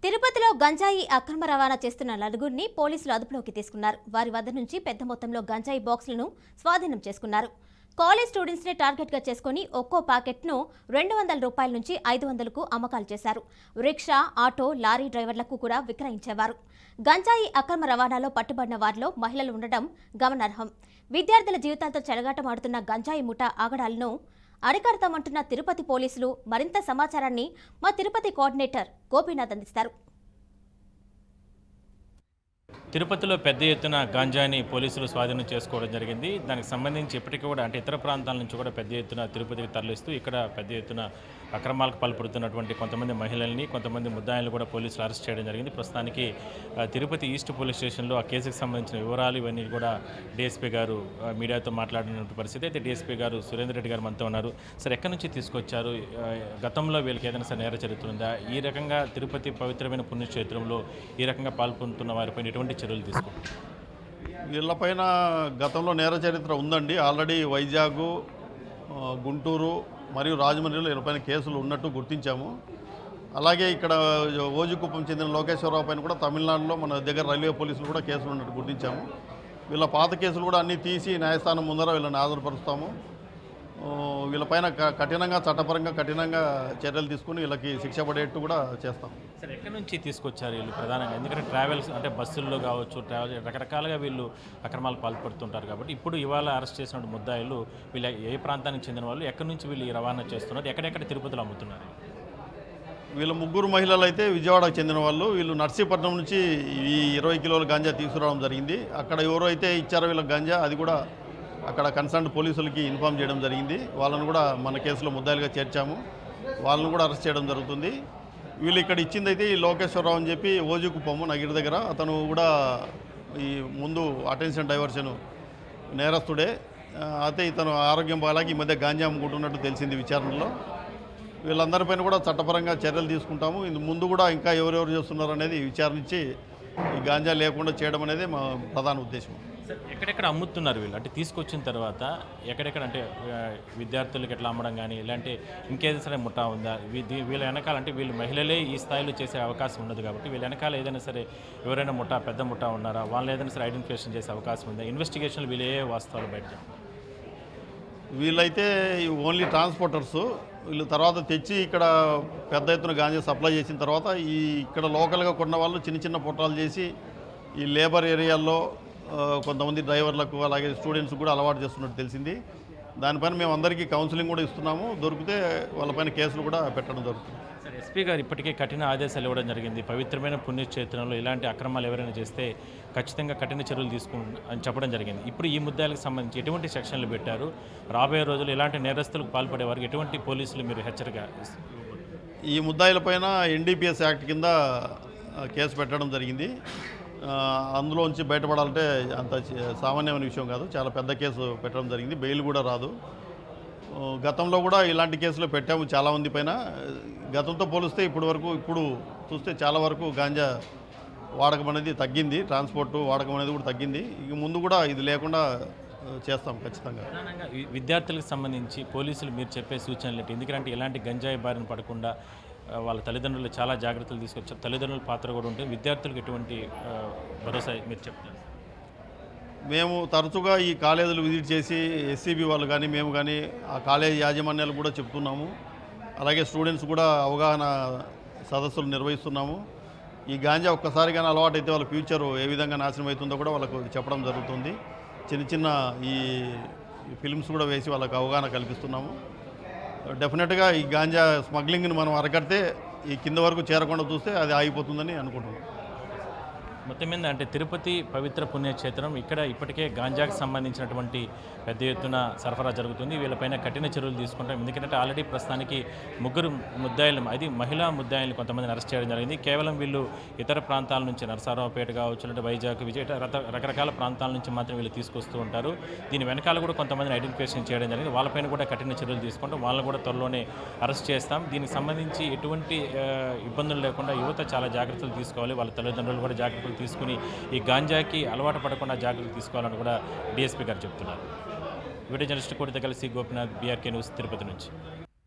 తిరుపతిలో గంజాయి అక్రమ రవాణా చేస్తున్న నలుగురిని పోలీసులు అదుపులోకి తీసుకున్నారు. వారి వద్ద నుంచి పెద్ద మొత్తంలో గంజాయి బాక్సులను స్వాధీనం చేసుకున్నారు. కాలేజ్ స్టూడెంట్స్ ని టార్గెట్ గా చేసుకుని ఒక్కో ప్యాకెట్ను 200 రూపాయల నుంచి 500కు అమ్మకాలు చేశారు. రిక్షా, ఆటో, లారీ డ్రైవర్లకు కూడా విక్రయించేవారు. గంజాయి అక్రమ రవాణాలో పట్టుబడిన వారిలో మహిళలు ఉండడం గమనార్హం. విద్యార్థుల జీవితాలతో చెలగాటమాడుతున్న గంజాయి ముఠా ఆగడాలను అరికడతామంటున్న తిరుపతి పోలీసులు. మరింత సమాచారాన్ని మా తిరుపతి కోఆర్డినేటర్ గోపీనాథ్ అందిస్తారు. తిరుపతిలో పెద్ద ఎత్తున గాంజాని పోలీసులు స్వాధీనం చేసుకోవడం జరిగింది. దానికి సంబంధించి ఇప్పటికీ కూడా ఇతర ప్రాంతాల నుంచి కూడా పెద్ద ఎత్తున తిరుపతికి తరలిస్తూ ఇక్కడ పెద్ద ఎత్తున అక్రమాలకు పాల్పడుతున్నటువంటి కొంతమంది మహిళల్ని, కొంతమంది ముద్దాయిలను కూడా పోలీసులు అరెస్ట్ చేయడం జరిగింది. ప్రస్తుతానికి తిరుపతి ఈస్ట్ పోలీస్ స్టేషన్లో ఆ కేసుకు సంబంధించిన వివరాలు ఇవన్నీ కూడా డీఎస్పీ గారు మీడియాతో మాట్లాడిన పరిస్థితి. అయితే డీఎస్పీ గారు సురేందర్ రెడ్డి గారు మనతో ఉన్నారు. సార్, ఎక్కడి నుంచి తీసుకొచ్చారు? గతంలో వీళ్ళకి ఏదైనా సార్ నేర చరిత్ర ఉందా? ఈ రకంగా తిరుపతి పవిత్రమైన పుణ్యక్షేత్రంలో ఈ రకంగా పాల్పొందుతున్న వారిపైన ఎటువంటి చర్యలు తీసుకుంటారు? వీళ్ళపైన గతంలో నేర చరిత్ర ఉందండి. ఆల్రెడీ వైజాగ్, గుంటూరు మరియు రాజమండ్రిలో వీళ్ళపైన కేసులు ఉన్నట్టు గుర్తించాము. అలాగే ఇక్కడ ఓజుకుప్పం చెందిన లోకేశ్వరరావు పైన కూడా తమిళనాడులో మన దగ్గర రైల్వే పోలీసులు కూడా కేసులు ఉన్నట్టు గుర్తించాము. వీళ్ళ పాత కేసులు కూడా అన్నీ తీసి న్యాయస్థానం ముందర వీళ్ళని హాజరుపరుస్తాము. వీళ్ళపైన కఠినంగా, చట్టపరంగా కఠినంగా చర్యలు తీసుకుని వీళ్ళకి శిక్ష పడేట్టు కూడా చేస్తాం. సార్, ఎక్కడి నుంచి తీసుకొచ్చారు వీళ్ళు ప్రధానంగా? ఎందుకంటే ట్రావెల్స్ అంటే బస్సుల్లో కావచ్చు, రకరకాలుగా వీళ్ళు అక్రమాలకు పాల్పడుతుంటారు కాబట్టి ఇప్పుడు ఇవాళ అరెస్ట్ చేసిన ముద్దాయిలు వీళ్ళు ఏ ప్రాంతానికి చెందిన వాళ్ళు, ఎక్కడి నుంచి వీళ్ళు రవాణా చేస్తున్నారు, ఎక్కడెక్కడ తిరుపతిలో అమ్ముతున్నారు? వీళ్ళ ముగ్గురు మహిళలు అయితే విజయవాడకు చెందిన వాళ్ళు. వీళ్ళు నర్సీపట్నం నుంచి ఈ 20 కిలోల గాంజా తీసుకురావడం జరిగింది. అక్కడ ఎవరో అయితే ఇచ్చారో వీళ్ళకి గాంజా, అది కూడా అక్కడ కన్సర్న్ పోలీసులకి ఇన్ఫామ్ చేయడం జరిగింది. వాళ్ళను కూడా మన కేసులో ముద్దాయిలుగా చేర్చాము. వాళ్ళను కూడా అరెస్ట్ చేయడం జరుగుతుంది. వీళ్ళు ఇక్కడ ఇచ్చిందైతే ఈ లోకేశ్వరరావు అని చెప్పి ఓజుకుప్పము నగిరి దగ్గర, అతను కూడా ఈ ముందు అటెన్షన్ డైవర్షన్ నేరస్తుడే. అయితే ఇతను ఆరోగ్యం బాగాలేక ఈ మధ్య గాంజా అమ్ముకుంటున్నట్టు తెలిసింది విచారణలో. వీళ్ళందరిపైన కూడా చట్టపరంగా చర్యలు తీసుకుంటాము. ఇందు ముందు కూడా ఇంకా ఎవరెవరు చేస్తున్నారు అనేది విచారించి ఈ గాంజా లేకుండా చేయడం అనేది మా ప్రధాన ఉద్దేశం. ఎక్కడెక్కడ అమ్ముతున్నారు వీళ్ళు? అంటే తీసుకొచ్చిన తర్వాత ఎక్కడెక్కడ, అంటే విద్యార్థులకు ఎట్లా అమ్మడం కానీ, ఇలాంటి ఇంకేదైనా సరే ముఠా ఉందా? వీళ్ళ వెనకాల, అంటే వీళ్ళు మహిళలే ఈ స్థాయిలో చేసే అవకాశం ఉండదు కాబట్టి వీళ్ళ వెనకాల ఏదైనా సరే ఎవరైనా ముఠా, పెద్ద ముఠా ఉన్నారా? వాళ్ళని ఏదైనా సరే ఐడెంటిఫికేషన్ చేసే అవకాశం ఉందా? ఇన్వెస్టిగేషన్లు వీళ్ళే వాస్తవాలు బయట? వీళ్ళైతే ఓన్లీ ట్రాన్స్పోర్టర్స్. వీళ్ళు తర్వాత తెచ్చి ఇక్కడ పెద్ద ఎత్తున గాంజా సప్లై చేసిన తర్వాత ఇక్కడ లోకల్గా కొన్న వాళ్ళు చిన్న చిన్న పొట్టాలు చేసి ఈ లేబర్ ఏరియాల్లో కొంతమంది డ్రైవర్లకు అలాగే స్టూడెంట్స్ కూడా అలవాటు చేస్తున్నట్టు తెలిసింది. దానిపైన మేము అందరికీ కౌన్సిలింగ్ కూడా ఇస్తున్నాము. దొరికితే వాళ్ళపైన కేసులు కూడా పెట్టడం జరుగుతుంది. సార్, ఎస్పీ గారు ఇప్పటికే కఠిన ఆదేశాలు ఇవ్వడం జరిగింది. పవిత్రమైన పుణ్యక్షేత్రంలో ఇలాంటి అక్రమాలు ఎవరైనా చేస్తే ఖచ్చితంగా కఠిన చర్యలు అని చెప్పడం జరిగింది. ఇప్పుడు ఈ ముద్దాయిలకు సంబంధించి ఎటువంటి సెక్షన్లు పెట్టారు? రాబోయే రోజులు ఇలాంటి నేరస్తులకు పాల్పడే వారికి ఎటువంటి పోలీసులు మీరు హెచ్చరిక? ఈ ముద్దాయిలపైన ఎన్డీపీఎస్ యాక్ట్ కింద కేసు పెట్టడం జరిగింది. అందులోంచి బయటపడాలంటే అంత సామాన్యమైన విషయం కాదు. చాలా పెద్ద కేసు పెట్టడం జరిగింది. బెయిల్ కూడా రాదు. గతంలో కూడా ఇలాంటి కేసులు పెట్టాము చాలామంది పైన. గతంతో పోలిస్తే ఇప్పుడు చూస్తే చాలా వరకు గాంజా వాడకం అనేది తగ్గింది. ట్రాన్స్పోర్ట్ వాడకం అనేది కూడా తగ్గింది. ఇక ముందు కూడా ఇది లేకుండా చేస్తాం ఖచ్చితంగా. విద్యార్థులకు సంబంధించి పోలీసులు మీరు చెప్పే సూచనలు ఏంటి? ఎందుకంటే ఇలాంటి గంజాయి బారిన పడకుండా వాళ్ళ తల్లిదండ్రులు చాలా జాగ్రత్తలు తీసుకొచ్చారు. తల్లిదండ్రుల పాత్ర కూడా ఉంటుంది. విద్యార్థులకు ఎటువంటి భరోసా మీరు చెప్తారు? మేము తరచుగా ఈ కాలేజీలు విజిట్ చేసి ఎస్సీబీ వాళ్ళు కానీ మేము కానీ ఆ కాలేజీ యాజమాన్యాలు కూడా చెప్తున్నాము. అలాగే స్టూడెంట్స్ కూడా అవగాహన సదస్సులు నిర్వహిస్తున్నాము. ఈ గాంజా ఒక్కసారి కానీ అలవాటు అయితే వాళ్ళ ఫ్యూచర్ ఏ విధంగా నాశనం అవుతుందో కూడా వాళ్ళకు చెప్పడం జరుగుతుంది. చిన్న చిన్న ఈ ఫిల్మ్స్ కూడా వేసి వాళ్ళకు అవగాహన కల్పిస్తున్నాము. డెఫినెట్గా ఈ గాంజా స్మగ్లింగ్ని మనం అరకడితే ఈ కింద వరకు చేరకుండా చూస్తే అది ఆగిపోతుందని అనుకుంటున్నాం. మొత్తం మీద అంటే తిరుపతి పవిత్ర పుణ్యక్షేత్రం, ఇక్కడ ఇప్పటికే గాంజాకి సంబంధించినటువంటి పెద్ద ఎత్తున సరఫరా జరుగుతుంది. వీళ్ళపైన కఠిన చర్యలు తీసుకుంటాం. ఎందుకంటే ఆల్రెడీ ప్రస్తుతానికి ముగ్గురు ముద్దాయిలు, అది మహిళా ముద్దాయిలను కొంతమందిని అరెస్ట్ చేయడం జరిగింది. కేవలం వీళ్ళు ఇతర ప్రాంతాల నుంచి నరసరావుపేట కావచ్చు, అంటే వైజాగ్, రకరకాల ప్రాంతాల నుంచి మాత్రం వీళ్ళు తీసుకొస్తూ ఉంటారు. దీని వెనకాల కూడా కొంతమందిని ఐడెంటిఫికేషన్ చేయడం జరిగింది. వాళ్ళపైన కూడా కఠిన చర్యలు తీసుకుంటాం. వాళ్ళని కూడా త్వరలోనే అరెస్ట్ చేస్తాం. దీనికి సంబంధించి ఎటువంటి ఇబ్బందులు లేకుండా యువత చాలా జాగ్రత్తలు తీసుకోవాలి. వాళ్ళ తల్లిదండ్రులు కూడా జాగ్రత్తలు తీసుకుని ఈ గాంజాకి అలవాటు పడకుండా జాగ్రత్తలు తీసుకోవాలని కూడా డీఎస్పీ గారు చెప్తున్నారు. వీడియో జర్నలిస్ట్ కోటితో కలిసి గోపీనాథ్, బీఆర్కే న్యూస్, తిరుపతి నుంచి.